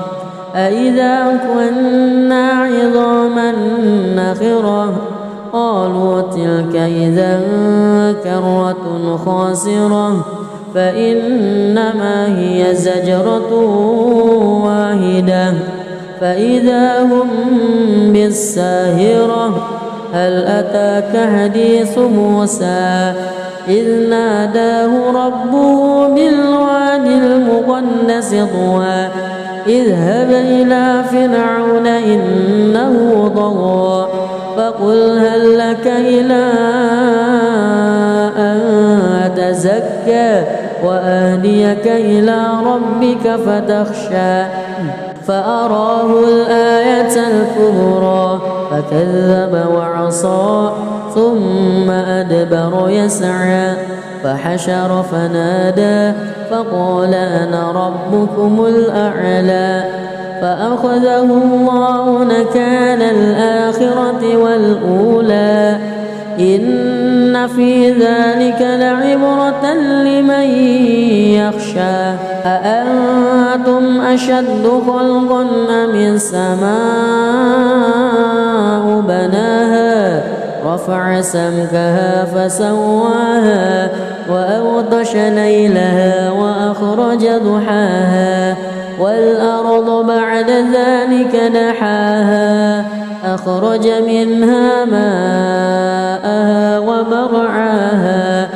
أئذا كنا عظاما نخرة قالوا تلك إذا كرة خاسرة فإنما هي زجرة واحدة فإذا هم بالساهرة هل أتاك حديث موسى إذ ناداه ربه بالواد المقدس طوى اذهب إلى فرعون إنه طغى فقل هل لك إلى أن تزكى وأهديك إلى ربك فتخشى فأراه الآية الكبرى فكذب وعصى ثم أدبر يسعى فحشر فنادى فقال أنا ربكم الأعلى فأخذه الله نكال الآخرة والأولى إن في ذلك لعبرة لمن يخشى أأنتم أشد خلقا أم السماء بناها رفع سمكها فسواها وأغطش ليلها وأخرج ضحاها والأرض بعد ذلك دحاها أخرج منها ماءها ومرعاها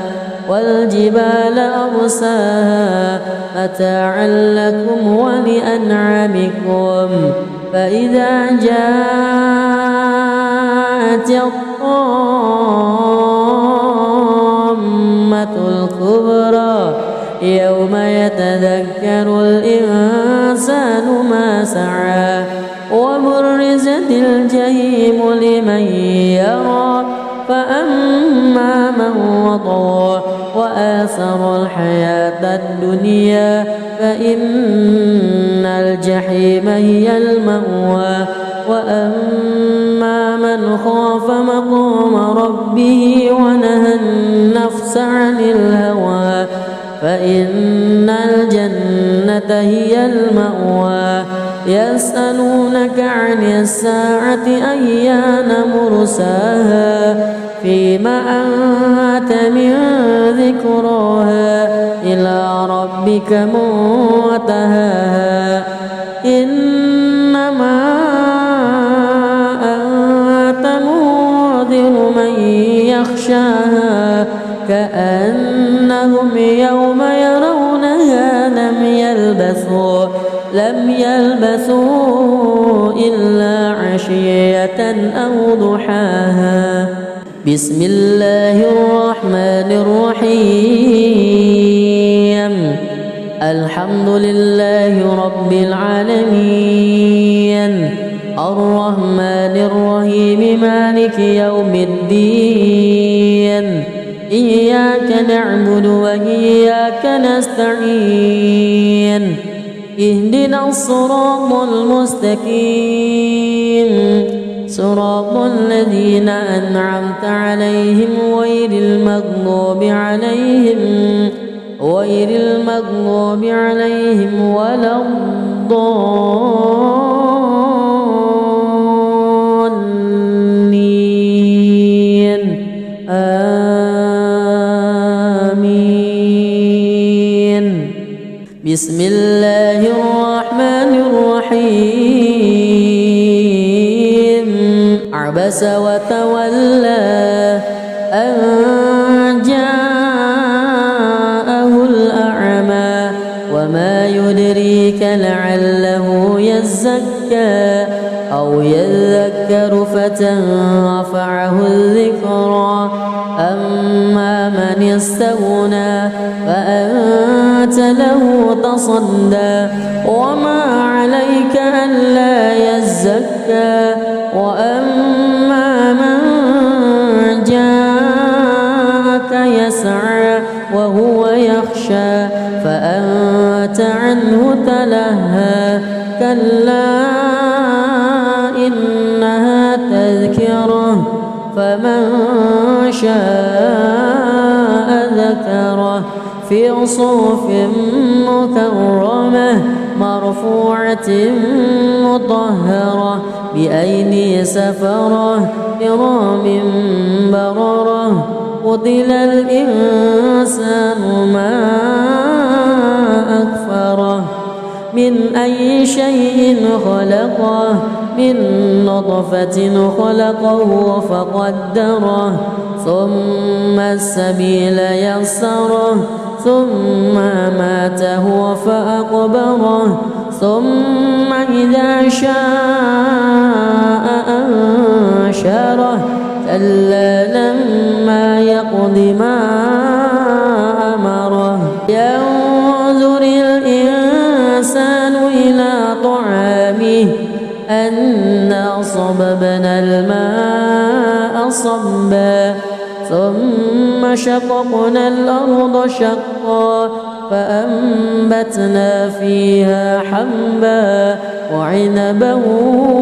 والجبال أرساها متاعا لكم ولأنعامكم فإذا جاءت الطامة الكبرى يوم يتذكر الإنسان ما سعى وبرزت الجحيم لمن يرى فأما من وطغى وآثر الحياة الدنيا فإن الجحيم هي المأوى وأما من خاف مقام ربه ونهى النفس عن الهوى فإن الجنة هي المأوى يسألونك عن الساعة أيان مرساها فيما أنت من ذكراها إلى ربك منتهاها إنما أنت منذر من يخشاها كأنهم يوم يرونها لم يلبثوا إلا عشية أو ضحاها. بسم الله الرحمن الرحيم. الحمد لله رب العالمين الرحمن الرحيم مالك يوم الدين إياك نعبد وإياك نستعين اهدنا الصراط المستقيم صراط الذين أنعمت عليهم غير المغضوب عليهم ولا الضالين آمين. بسم الله الرحمن الرحيم. عبس وتولى أن جاءه الأعمى وما يدريك لعله يزكى أو يذكر فتنفعه الذكرى أما من استغنى فأنت له تصدى وما عليك ألا يزكى وأما من جاءك يسعى وهو يخشى فأنت عنه تلهى كلا إنها تذكرة فمن شاء ذكره في صحف مكرمة مرفوعة مطهرة بأيدي سفرة كرام بررة قتل الإنسان ما أكفره من أي شيء خلقه من نطفة خلقه فقدره ثم السبيل يسره ثم ماته فأقبره ثم إذا شاء أنشره كلا لما يقض ما أمره ينظر الإنسان إلى طعامه أنا صببنا الماء صبا ثم شققنا الأرض شقا فأنبتنا فيها حبا وعنبا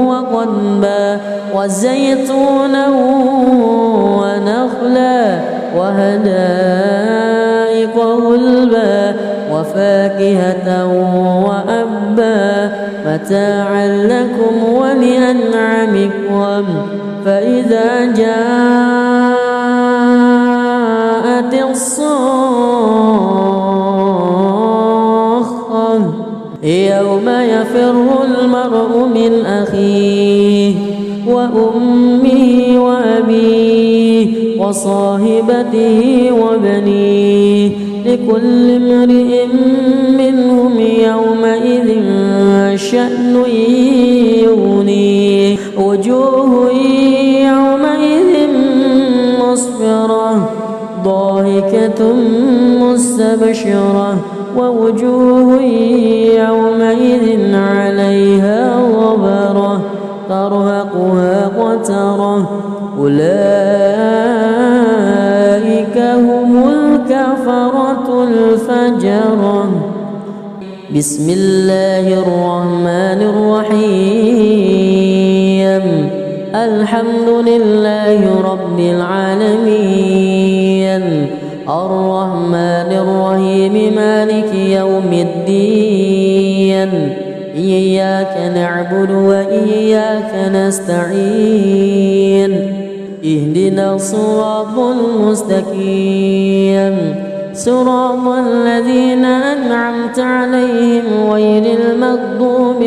وقضبا وزيتونا ونخلا وحدائق غلبا وفاكهة وأبا متاعا لكم ولأنعامكم فإذا جاءت الصاخة يوم يفر المرء من أخيه وأمه وأبيه وصاحبته وبنيه لكل امرئ منهم يومئذ شأن يغنيه وجوه يومئذ مسفرة ضاحكة مستبشرة ووجوه يومئذ عليها غبرة ترهقها قترة أولئك هم الكفرة الفجرة. بسم الله الرحمن الرحيم. الحمد لله رب العالمين الرحمن الرحيم مالك يوم الدين إياك نعبد وإياك نستعين اهدنا الصراط المستقيم صراط الذين أنعمت عليهم غير المغضوب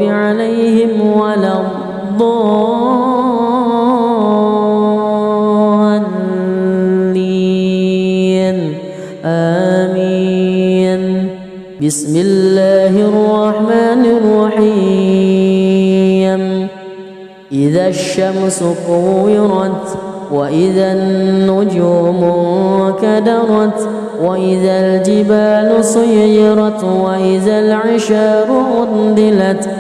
عليهم ولا الضالين آمين. بسم الله الرحمن الرحيم إذا الشمس كورت وإذا النجوم انكدرت وإذا الجبال سيرت وإذا العشار عطلت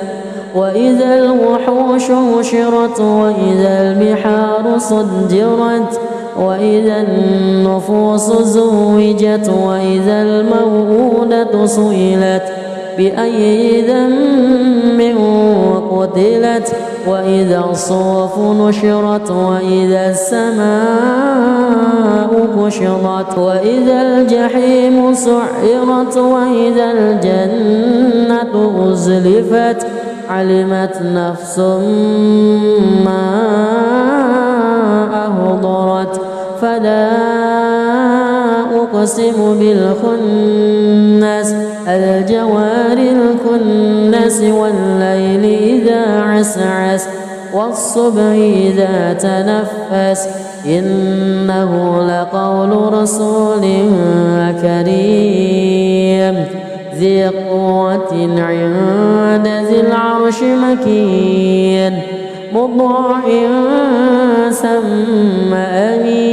وإذا الوحوش حشرت وإذا البحار سجرت وإذا النفوس زوجت وإذا الموءودة سئلت بأي ذنب قتلت وإذا الصحف نشرت وإذا السماء كشطت وإذا الجحيم سعرت وإذا الجنة أزلفت علمت نفس ما أحضرت فلا أقسم بالخنس الجوار الكنس والليل إذا عسعس والصبح إذا تنفس إنه لقول رسول كريم ذي قوة عند ذي العرش مكين مطاع ثم أمين.